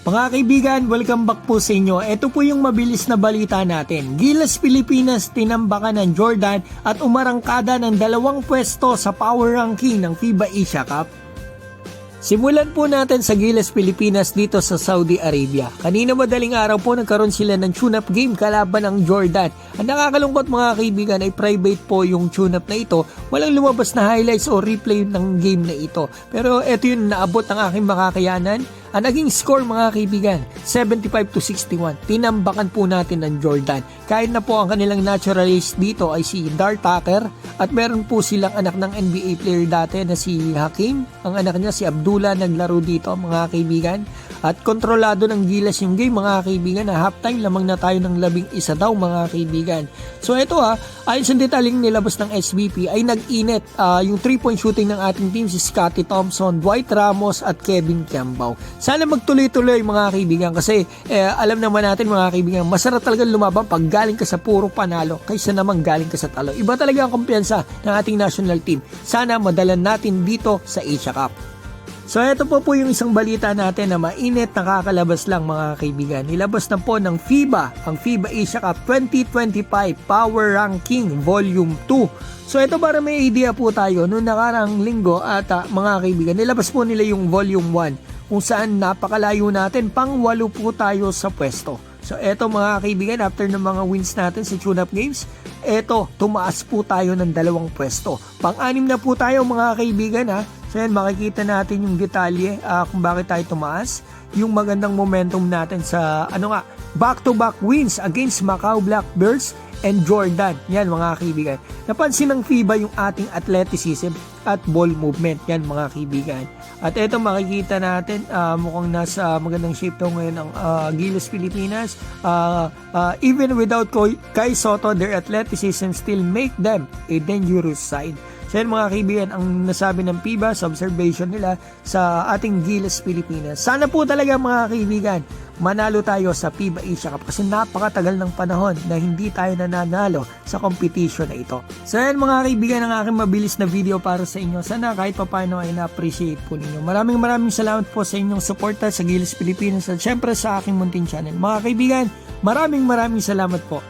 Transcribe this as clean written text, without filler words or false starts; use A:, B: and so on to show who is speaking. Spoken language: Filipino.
A: Mga kaibigan, welcome back po sa inyo. Ito po yung mabilis na balita natin. Gilas Pilipinas tinambakan ng Jordan at umarangkada ng 2 pwesto sa power ranking ng FIBA Asia Cup. Simulan po natin sa Gilas Pilipinas dito sa Saudi Arabia. Kanina madaling araw po nagkaroon sila ng tune-up game kalaban ng Jordan. Ang nakakalungkot mga kaibigan ay private po yung tune-up na ito. Walang lumabas na highlights o replay ng game na ito. Pero ito yung naabot ng aking makakayanan. Ang naging score mga kaibigan, 75-61. Tinambakan po natin ng Jordan. Kahit na po ang kanilang naturalist dito ay si Dart Tucker at meron po silang anak ng NBA player dati na si Hakim. Ang anak niya si Abdullah naglaro dito mga kaibigan. At kontrolado ng Gilas yung game mga kaibigan na halftime lamang na tayo ng 11 daw mga kaibigan. So ito ayon sa detaling nilabas ng SBP ay nag-init yung 3-point shooting ng ating team si Scottie Thompson, Dwight Ramos at Kevin Kiambao. Sana magtuloy-tuloy mga kaibigan kasi alam naman natin mga kaibigan masarap talaga lumaban pag galing ka sa puro panalo kaysa naman galing ka sa talo. Iba talaga ang kumpiyansa ng ating national team. Sana madalan natin dito sa Asia Cup. So ito po yung isang balita natin na mainit nakakalabas lang mga kaibigan. Nilabas na po ng FIBA, ang FIBA Asia Cup 2025 Power Ranking Volume 2. So ito para may idea po tayo, noong nakarang linggo at mga kaibigan, nilabas po nila yung Volume 1 kung saan napakalayo natin, pang-8 po tayo sa pwesto. So eto mga kaibigan, after ng mga wins natin sa tune-up games, eto tumaas po tayo ng 2 pwesto. Pang-6 na po tayo mga kaibigan So yan, makikita natin yung detalye kung bakit tayo tumaas. Yung magandang momentum natin sa back-to-back wins against Macau Blackbirds and Jordan. Yan mga kaibigan. Napansin ng FIBA yung ating athleticism at ball movement. Yan mga kaibigan. At eto makikita natin mukhang nasa magandang shape daw ngayon ang Gilas Pilipinas. Even without Kai Soto, their athleticism still make them a dangerous side. So yan mga kaibigan ang nasabi ng FIBA sa observation nila sa ating Gilas Pilipinas. Sana po talaga mga kaibigan manalo tayo sa FIBA Asia Cup kasi napakatagal ng panahon na hindi tayo nananalo sa competition na ito. So yan mga kaibigan ang aking mabilis na video para sa inyo. Sana kahit paano ay na-appreciate po ninyo. Maraming salamat po sa inyong suporta sa Gilas Pilipinas at syempre sa aking munting channel. Mga kaibigan, maraming salamat po.